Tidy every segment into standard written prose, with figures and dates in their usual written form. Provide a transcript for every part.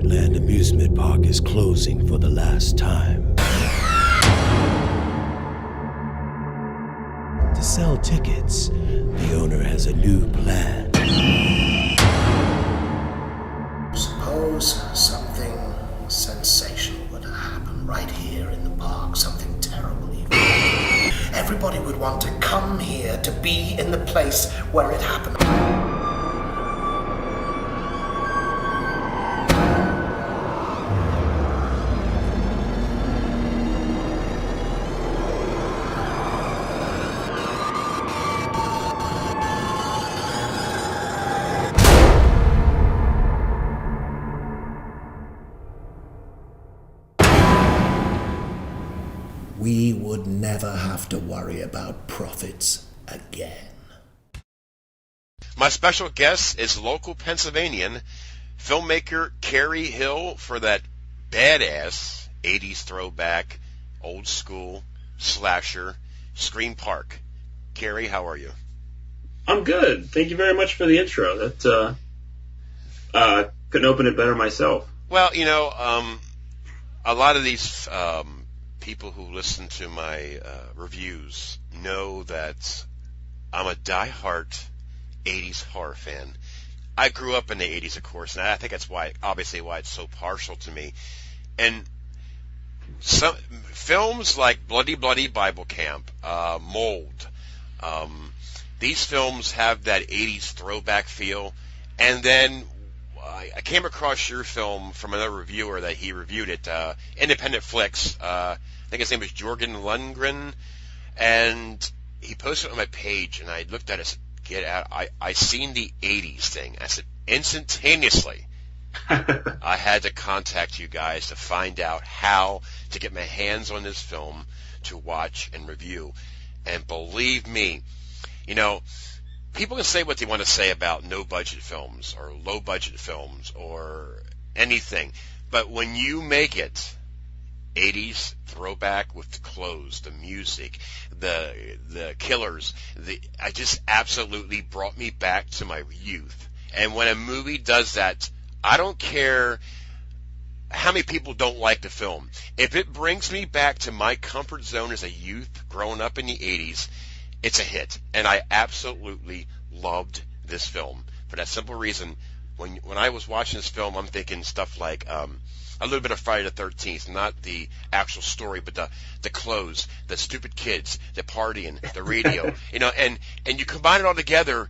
Heartland Amusement Park is closing for the last time. To sell tickets, the owner has a new plan. Suppose something sensational were to happen right here in the park, something terrible even. Everybody would want to come here to be in the place where it happened. We would never have to worry about profits again. My special guest is local Pennsylvanian filmmaker Cary Hill for that badass 80s throwback, old school, slasher, Scream Park. Cary, how are you? I'm good. Thank you very much for the intro. That couldn't open it better myself. Well, a lot of these people who listen to my reviews know that I'm a diehard 80s horror fan. I grew up in the 80s, of course, and I think that's why it's so partial to me. And some films like Bloody Bloody Bible Camp, Mold, these films have that 80s throwback feel. And then I came across your film from another reviewer that he reviewed it, Independent Flicks. I think his name is Jorgen Lundgren, and he posted it on my page, and I looked at it and said, get out. I seen the 80s thing. I said, instantaneously, I had to contact you guys to find out how to get my hands on this film to watch and review. And believe me, people can say what they want to say about no-budget films or low-budget films or anything, but when you make it 80s throwback with the clothes, the music, the killers, I just absolutely brought me back to my youth. And when a movie does that, I don't care how many people don't like the film. If it brings me back to my comfort zone as a youth growing up in the 80s, it's a hit. And I absolutely loved this film for that simple reason. When I was watching this film, I'm thinking stuff like a little bit of Friday the 13th, not the actual story, but the clothes, the stupid kids, the partying, the radio, and you combine it all together.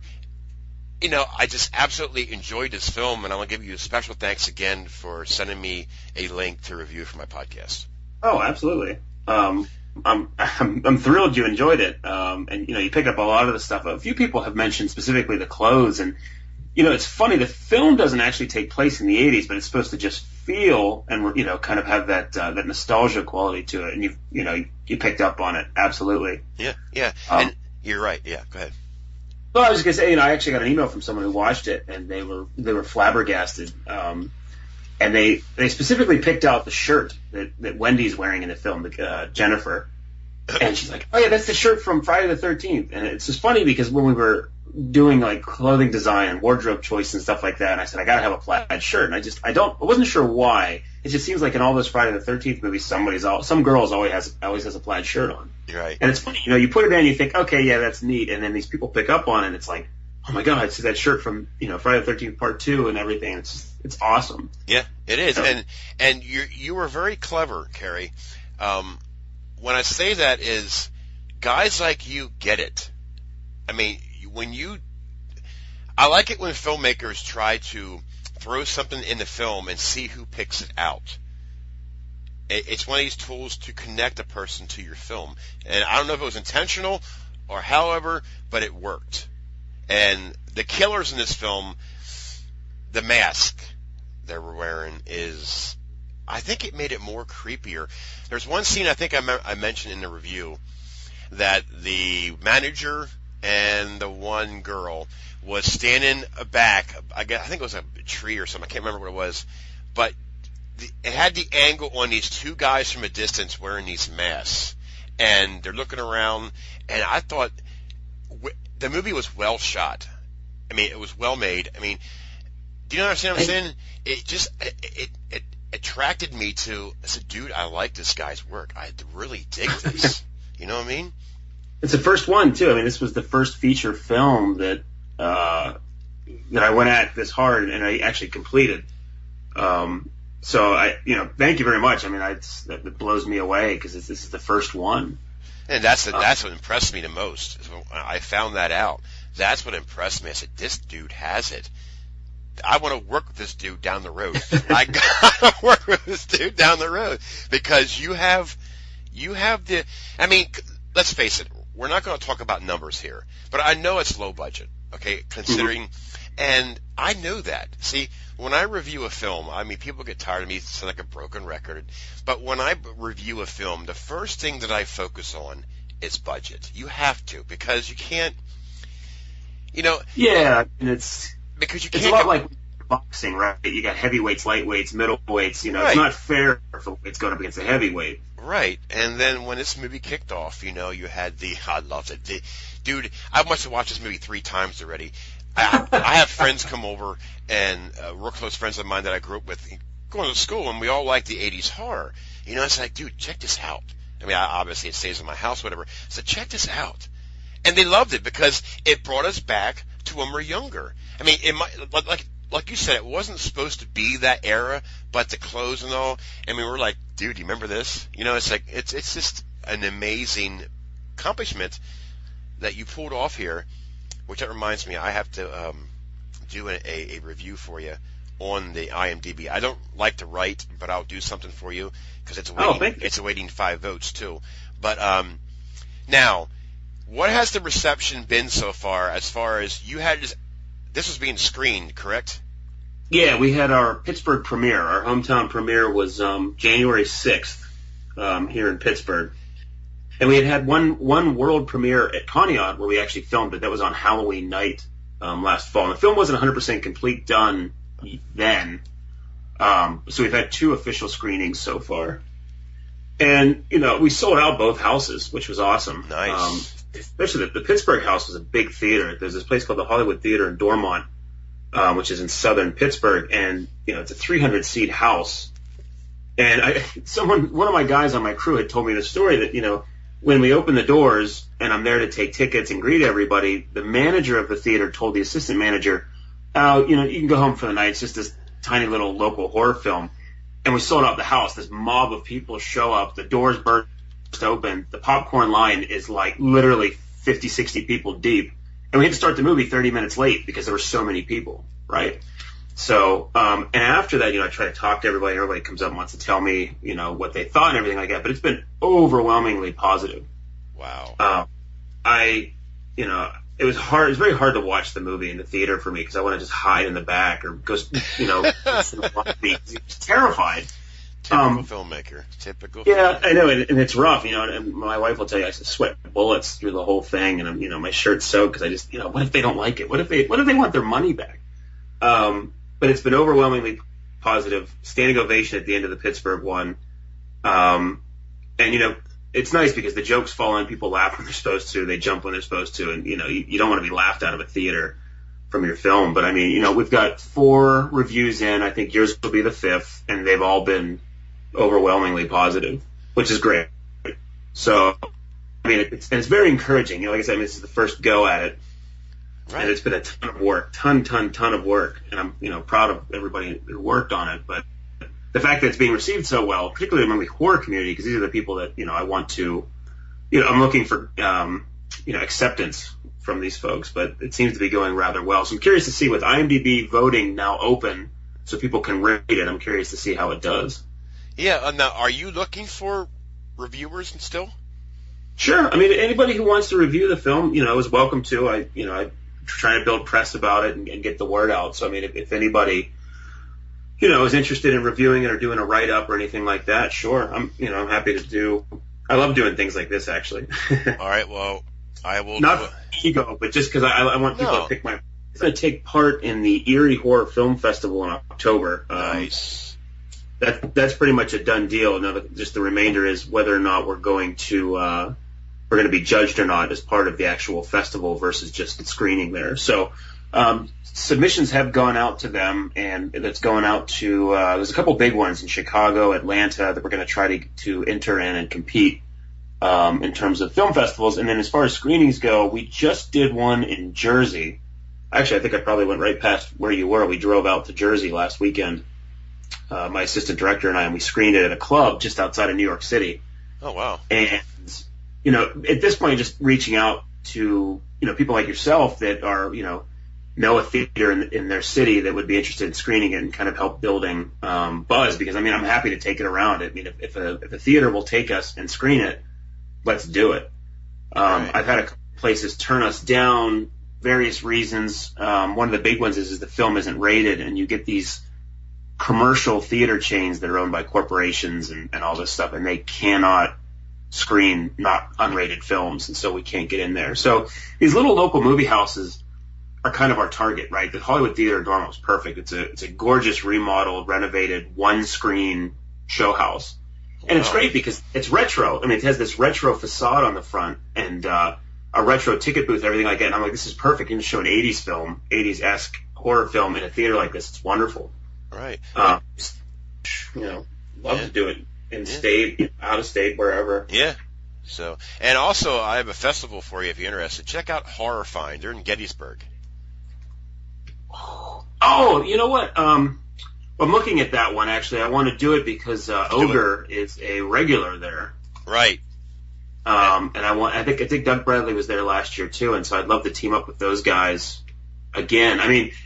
I just absolutely enjoyed this film, and I want to give you a special thanks again for sending me a link to review for my podcast. Oh, absolutely. I'm thrilled you enjoyed it. And you pick up a lot of the stuff. A few people have mentioned specifically the clothes, and it's funny. The film doesn't actually take place in the 80s, but it's supposed to just feel and kind of have that nostalgia quality to it. And you picked up on it absolutely. Yeah. And you're right. Yeah, go ahead. Well, I was just gonna say, I actually got an email from someone who watched it, and they were flabbergasted. And they specifically picked out the shirt that Wendy's wearing in the film, Jennifer. And she's like, "Oh yeah, that's the shirt from Friday the 13th." And it's just funny because when we were doing like clothing design and wardrobe choice and stuff like that, and I said I gotta have a plaid shirt, and I wasn't sure why. It just seems like in all those Friday the 13th movies, some girls always has a plaid shirt on. Right. And it's funny, you put it in, and you think, okay, yeah, that's neat, and then these people pick up on it, and it's like, oh my god, I see that shirt from Friday the 13th Part 2 and everything. It's awesome. Yeah, it is, and you were very clever, Cary. When I say that is, guys like you get it. I mean, I like it when filmmakers try to throw something in the film and see who picks it out. It's one of these tools to connect a person to your film. And I don't know if it was intentional or however, but it worked. And the killers in this film, the mask they were wearing I think it made it more creepier. There's one scene I think I mentioned in the review that the manager and the one girl was standing back. I think it was a tree or something. I can't remember what it was. But it had the angle on these two guys from a distance wearing these masks. And they're looking around. And I thought the movie was well shot. I mean, it was well made. I mean, Do you understand what I'm saying? It just it attracted me to. I said, dude, I like this guy's work. I really dig this. You know what I mean? It's the first one too. I mean, this was the first feature film that I went at this hard and I actually completed. So thank you very much. I mean, that blows me away because this is the first one. And that's what impressed me the most. Is when I found that out. That's what impressed me. I said, this dude has it. I want to work with this dude down the road. I gotta work with this dude down the road because you have the. I mean, let's face it. We're not going to talk about numbers here, but I know it's low budget. Okay, considering, and I know that. See, when I review a film, I mean, people get tired of me sound like a broken record, but when I review a film, the first thing that I focus on is budget. You have to because you can't. Yeah, and it's because you it's can't. a lot like boxing, right? You got heavyweights, lightweights, middleweights. Right. It's not fair if a weight's going up against a heavyweight. Right, and then when this movie kicked off, you had I loved it. Dude, I must have watched this movie 3 times already. I have friends come over, and real close friends of mine that I grew up with, going to school, and we all like the 80s horror. It's like, dude, check this out. I mean, obviously it stays in my house, whatever. So check this out. And they loved it because it brought us back to when we're younger. I mean, it might, like you said, it wasn't supposed to be that era, but the clothes and all. I mean, we're like, dude, you remember this? It's like it's just an amazing accomplishment that you pulled off here. Which that reminds me, I have to do a review for you on the IMDb. I don't like to write, but I'll do something for you because it's awaiting 5 votes too. But now, what has the reception been so far? As far as you had this was being screened, correct? Yeah, we had our Pittsburgh premiere. Our hometown premiere was January 6th here in Pittsburgh. And we had one world premiere at Conneaut where we actually filmed it. That was on Halloween night last fall. And the film wasn't 100% complete done then. So we've had 2 official screenings so far. And, we sold out both houses, which was awesome. Nice. Especially the Pittsburgh house was a big theater. There's this place called the Hollywood Theater in Dormont, which is in southern Pittsburgh. And, it's a 300-seat house. And one of my guys on my crew had told me the story that, when we open the doors and I'm there to take tickets and greet everybody, the manager of the theater told the assistant manager, you can go home for the night. It's just this tiny little local horror film. And we sold out the house. This mob of people show up. The doors burst open. The popcorn line is like literally 50, 60 people deep. And we had to start the movie 30 minutes late because there were so many people, right? So, and after that, I try to talk to everybody. Everybody comes up and wants to tell me, what they thought and everything like that. But it's been overwhelmingly positive. Wow. It was hard. It was very hard to watch the movie in the theater for me because I want to just hide in the back or go, It's terrified. Typical filmmaker. Typical. Yeah, I know, and it's rough, and my wife will tell you I sweat bullets through the whole thing, and I'm, my shirt's soaked because I just, what if they don't like it? What if they want their money back? But it's been overwhelmingly positive. Standing ovation at the end of the Pittsburgh one. And, it's nice because the jokes fall on, people laugh when they're supposed to, they jump when they're supposed to, and, you don't want to be laughed out of a theater from your film. But, I mean, we've got 4 reviews in. I think yours will be the 5th, and they've all been overwhelmingly positive, which is great. So, I mean, it's very encouraging. Like I said, this is the first go at it. Right. And it's been a ton of work, ton of work, and I'm, proud of everybody who worked on it. But the fact that it's being received so well, particularly among the horror community, because these are the people that I want to, I'm looking for, acceptance from these folks. But it seems to be going rather well. So I'm curious to see with IMDb voting now open, so people can rate it. I'm curious to see how it does. Yeah. Now, are you looking for reviewers still? Sure. I mean, anybody who wants to review the film, is welcome to. I trying to build press about it and get the word out. So, I mean, if anybody, is interested in reviewing it or doing a write-up or anything like that, sure. I'm happy to do. I love doing things like this, actually. All right. Well, I will. Not ego, but just because I want people to pick my. I'm going to take part in the Erie Horror Film Festival in October. Nice. That's pretty much a done deal. Now, just the remainder is whether or not we're going to be judged or not as part of the actual festival versus just screening there. So Submissions have gone out to them, and that's going out to there's a couple big ones in Chicago, Atlanta that we're going to try to enter in and compete in terms of film festivals. And then as far as screenings go, we just did one in Jersey. Actually, I think I probably went right past where you were. We drove out to Jersey last weekend, my assistant director and I, and we screened it at a club just outside of New York City. Oh, wow. And, at this point, just reaching out to, people like yourself that are, know a theater in their city that would be interested in screening it and kind of help building buzz, because I'm happy to take it around. If a theater will take us and screen it, let's do it. Right. I've had a couple places turn us down, various reasons. One of the big ones is the film isn't rated, and you get these commercial theater chains that are owned by corporations and all this stuff, and they cannot screen not unrated films, and so we can't get in there. So these little local movie houses are kind of our target, right? The Hollywood Theater in Dormont was perfect. It's a gorgeous, remodeled, renovated, one-screen show house. And it's great because it's retro. It has this retro facade on the front and a retro ticket booth, everything like that. And I'm like, this is perfect. You can show an 80s film, 80s-esque horror film in a theater like this. It's wonderful. Right. Love to do it in state, out of state, wherever. Yeah. So, and also, I have a festival for you if you're interested. Check out Horror Find. They're in Gettysburg. Oh, you know what? I'm looking at that one, actually. I want to do it because Ogre is a regular there. Right. And I think Doug Bradley was there last year, too, and so I'd love to team up with those guys again.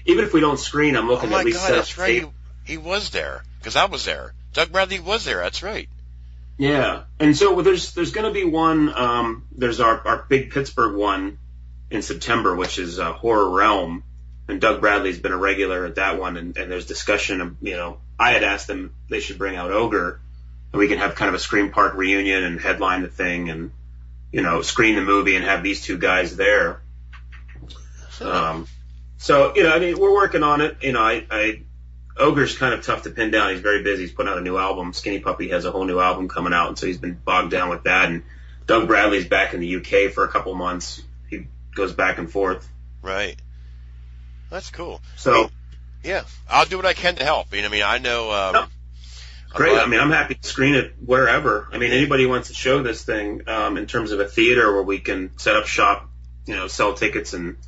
Even if we don't screen, I'm looking at least set up. That's right. He was there, because I was there. Doug Bradley was there. That's right. Yeah. And so there's going to be one, there's our big Pittsburgh one in September, which is Horror Realm. And Doug Bradley's been a regular at that one, and there's discussion of, I had asked them they should bring out Ogre, and we can have kind of a Scream Park reunion and headline the thing and, screen the movie and have these two guys there. So, we're working on it. Ogre's kind of tough to pin down. He's very busy. He's putting out a new album. Skinny Puppy has a whole new album coming out, and so he's been bogged down with that. And Doug Bradley's back in the UK for a couple months. He goes back and forth. Right. That's cool. So, yeah, I'll do what I can to help. I know. Great. I'm happy to screen it wherever. Anybody who wants to show this thing in terms of a theater where we can set up shop, sell tickets and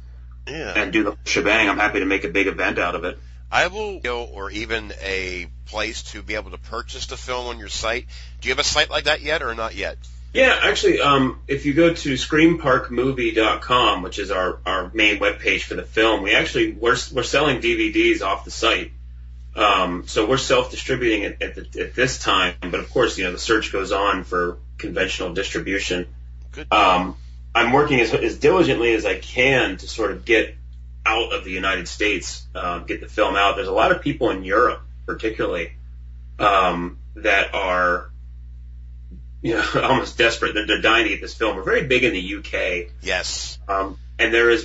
do the shebang. I'm happy to make a big event out of it. I will, or even a place to be able to purchase the film on your site. Do you have a site like that yet, or not yet? Yeah, actually, if you go to screamparkmovie.com, which is our main webpage for the film, we're selling DVDs off the site. So we're self-distributing it at this time, but of course, the search goes on for conventional distribution. Good. I'm working as diligently as I can to sort of get out of the United States, get the film out. There's a lot of people in Europe, particularly, that are almost desperate. They're dying to get this film. We're very big in the UK. Yes. And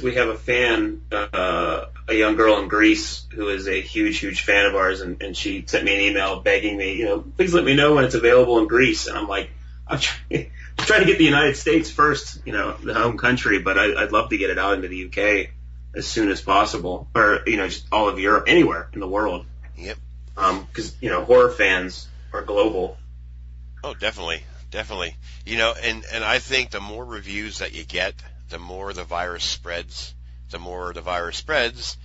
we have a fan, a young girl in Greece who is a huge, huge fan of ours, and she sent me an email begging me, please let me know when it's available in Greece. And I'm like, I'm trying to get the United States first, the home country, but I'd love to get it out into the UK as soon as possible, or, just all of Europe, anywhere in the world. Yep. Because, horror fans are global. Oh, definitely. Definitely. And I think the more reviews that you get, the more the virus spreads. The more the virus spreads,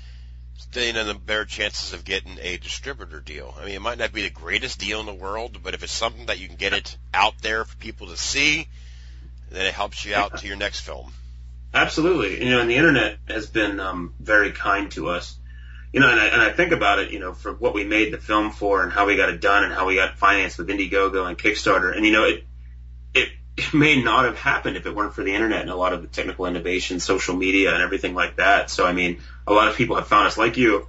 then the better chances of getting a distributor deal. It might not be the greatest deal in the world, but if it's something that you can get it out there for people to see, then it helps you out to your next film. Absolutely. And the internet has been very kind to us. And I think about it, for what we made the film for and how we got it done and how we got financed with Indiegogo and Kickstarter. And, it may not have happened if it weren't for the internet and a lot of the technical innovation, social media and everything like that. So, a lot of people have found us like you,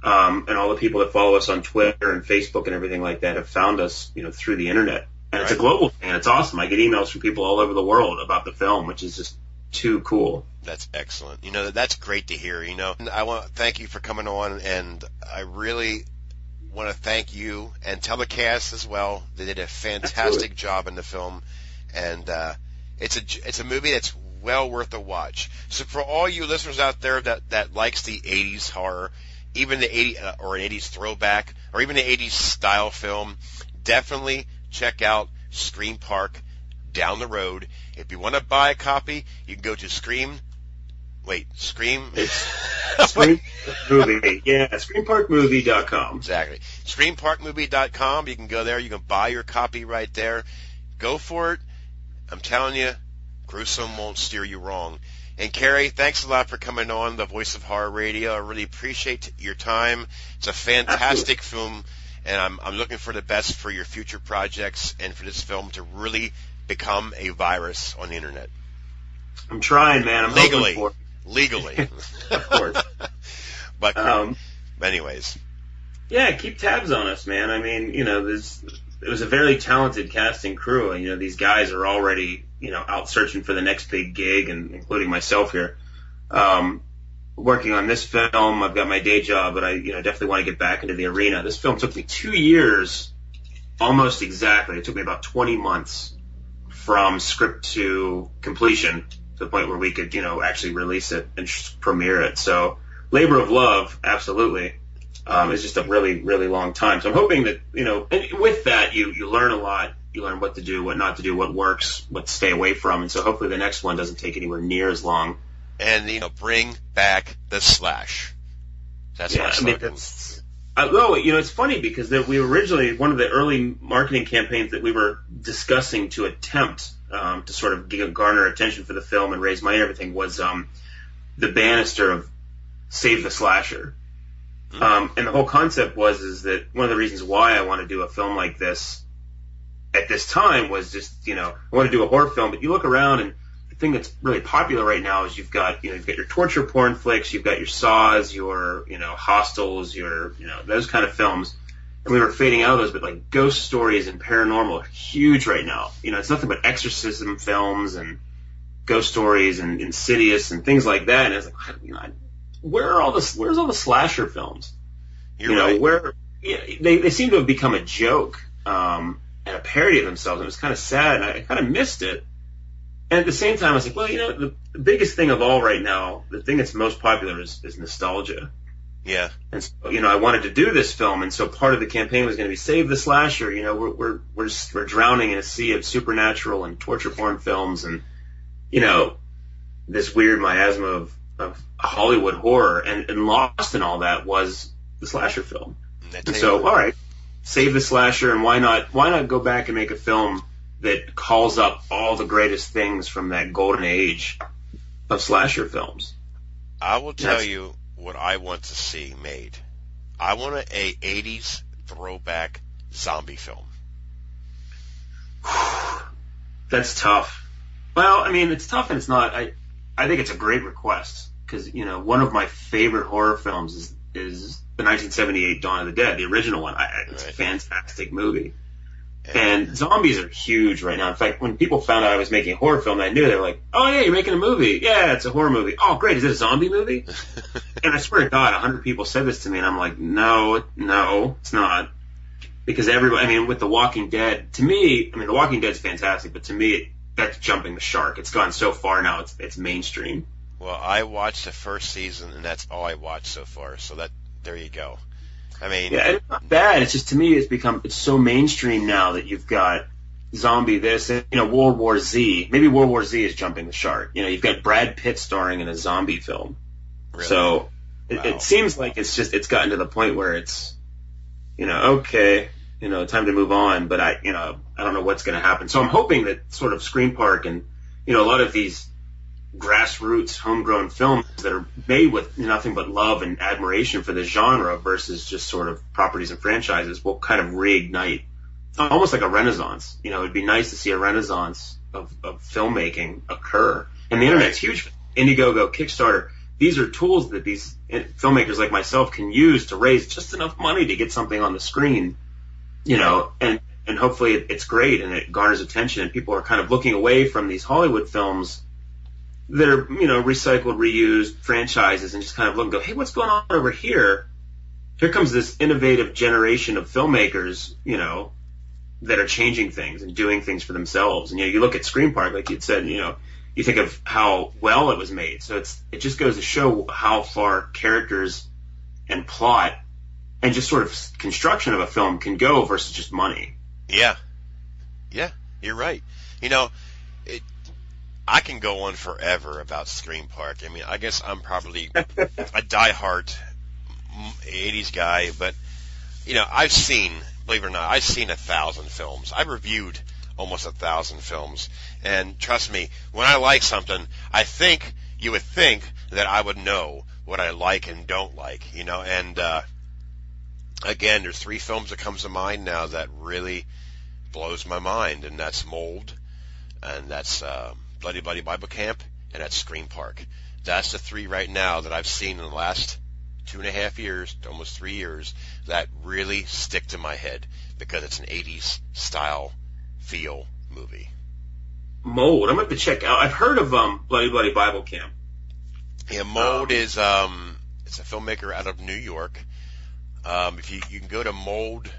and all the people that follow us on Twitter and Facebook and everything like that have found us, through the internet. And It's a global thing, and it's awesome. I get emails from people all over the world about the film, which is just too cool. That's excellent. That's great to hear, And I want to thank you for coming on, and I really want to thank you and Telecast as well. They did a fantastic job in the film, and it's a movie that's well worth a watch. So for all you listeners out there that likes the 80s horror, even the 80 or an 80s throwback, or even the 80s style film, definitely check out Scream Park down the road. If you want to buy a copy, you can go to Scream Movie. Yeah, ScreamParkMovie.com. Exactly. ScreamParkMovie.com. You can go there. You can buy your copy right there. Go for it. I'm telling you, gruesome won't steer you wrong. And Cary, thanks a lot for coming on the Voice of Horror Radio. I really appreciate your time. It's a fantastic film, and I'm looking for the best for your future projects and for this film to really become a virus on the internet. I'm trying, man. I'm legally. hoping for it. Legally. Of course. But anyways. Yeah, keep tabs on us, man. I mean, you know, it was a very talented casting crew, and, you know, these guys are already, you know, out searching for the next big gig, and including myself here. Working on this film, I've got my day job, but I, you know, definitely want to get back into the arena. This film took me 2 years, almost exactly. It took me about 20 months from script to completion, to the point where we could, you know, actually release it and premiere it. So, labor of love, absolutely. It's just a really, really long time. So I'm hoping that, you know, and with that, you learn a lot. You learn what to do, what not to do, what works, what to stay away from. And so hopefully the next one doesn't take anywhere near as long. And, you know, bring back the slash. That's what I'm although, you know, it's funny because we originally, one of the early marketing campaigns that we were discussing to attempt to sort of garner attention for the film and raise money and everything was the banister of Save the Slasher. And the whole concept is that one of the reasons why I want to do a film like this at this time was just, you know, I want to do a horror film, but you look around and the thing that's really popular right now is you've got your torture porn flicks, you've got your Saws, your, you know, Hostels, your, you know, those kind of films. And we were fading out of those, but like ghost stories and paranormal are huge right now. You know, it's nothing but exorcism films and ghost stories and Insidious and things like that. And I was like, you know, where's all the slasher films? You're right. Where they seem to have become a joke and a parody of themselves. It was kind of sad, and I kind of missed it. And at the same time, I was like, well, you know, the biggest thing of all right now, the thing that's most popular is nostalgia. Yeah. And so, you know, I wanted to do this film, and so part of the campaign was going to be Save the Slasher. You know, we're drowning in a sea of supernatural and torture porn films, and, you know, this weird miasma of Hollywood horror, and lost in all that was the slasher film. And so, all right, save the slasher, and why not go back and make a film that calls up all the greatest things from that golden age of slasher films? I will tell you what I want to see made. I want a 80s throwback zombie film. That's tough. Well, I mean, it's tough and it's not. I think it's a great request because, you know, one of my favorite horror films is the 1978 Dawn of the Dead, the original one. It's a fantastic movie. And zombies are huge right now. In fact, when people found out I was making a horror film, I knew. They were like, oh, yeah, you're making a movie. Yeah, it's a horror movie. Oh, great. Is it a zombie movie? And I swear to God, 100 people said this to me, and I'm like, no, it's not. Because everybody, I mean, with The Walking Dead, to me, I mean, The Walking Dead's fantastic, but to me, that's jumping the shark. It's gone so far now, it's mainstream. Well, I watched the first season, and that's all I watched so far. So there you go. I mean, yeah, it's not bad. It's just, to me, it's so mainstream now that you've got zombie this, and, you know, World War Z. Maybe World War Z is jumping the shark. You know, you've got Brad Pitt starring in a zombie film. Really? So it seems like it's gotten to the point where it's, you know, okay, you know, time to move on. But I don't know what's going to happen. So I'm hoping that sort of Scream Park and, you know, a lot of these grassroots homegrown films that are made with nothing but love and admiration for the genre versus just sort of properties and franchises will kind of reignite almost like a renaissance. You know, it'd be nice to see a renaissance of filmmaking occur. And the internet's huge. Indiegogo, Kickstarter, these are tools that these filmmakers like myself can use to raise just enough money to get something on the screen, you know, and hopefully it's great and it garners attention and people are kind of looking away from these Hollywood films that are, you know, recycled, reused franchises and just kind of look and go, hey, what's going on over here? Here comes this innovative generation of filmmakers, you know, that are changing things and doing things for themselves. And, you know, you look at Scream Park, like you'd said, you know, you think of how well it was made. So it just goes to show how far characters and plot and just sort of construction of a film can go versus just money. Yeah, you're right. You know, I can go on forever about Scream Park. I mean, I guess I'm probably a diehard 80s guy, but, you know, believe it or not, I've seen 1,000 films. I've reviewed almost 1,000 films, and trust me, when I like something, you would think that I would know what I like and don't like, you know, and, again, there's 3 films that comes to mind now that really blows my mind, and that's Mold, and that's Bloody Bloody Bible Camp, and that's Scream Park. That's the 3 right now that I've seen in the last 2.5 years, almost 3 years, that really stick to my head because it's an 80s style feel movie. Mold, I'm going to have to check out. I've heard of Bloody Bloody Bible Camp. Yeah, Mold is it's a filmmaker out of New York. If you can go to Mold,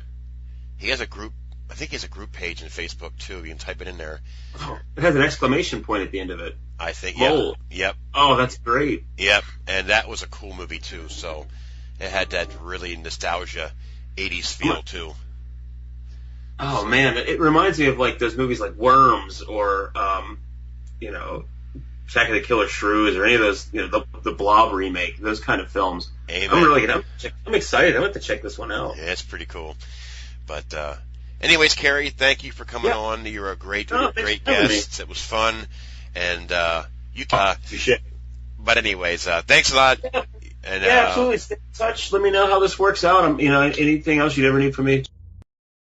he has a group. I think he has a group page in Facebook too. You can type it in there. Oh, it has an exclamation point at the end of it. I think. Mold. Yep. Oh, that's great. Yep. And that was a cool movie too. So it had that really nostalgia 80s feel too. Oh man, it reminds me of like those movies like Worms or you know, Attack of the Killer Shrews or any of those, you know, the Blob remake, those kind of films. Amen. I'm excited. I'm going to check this one out. Yeah, it's pretty cool. But anyways, Cary, thank you for coming on. You're a great guest. It was fun, and but anyways, thanks a lot. Yeah, absolutely. Stay in touch. Let me know how this works out. You know, anything else you'd ever need from me.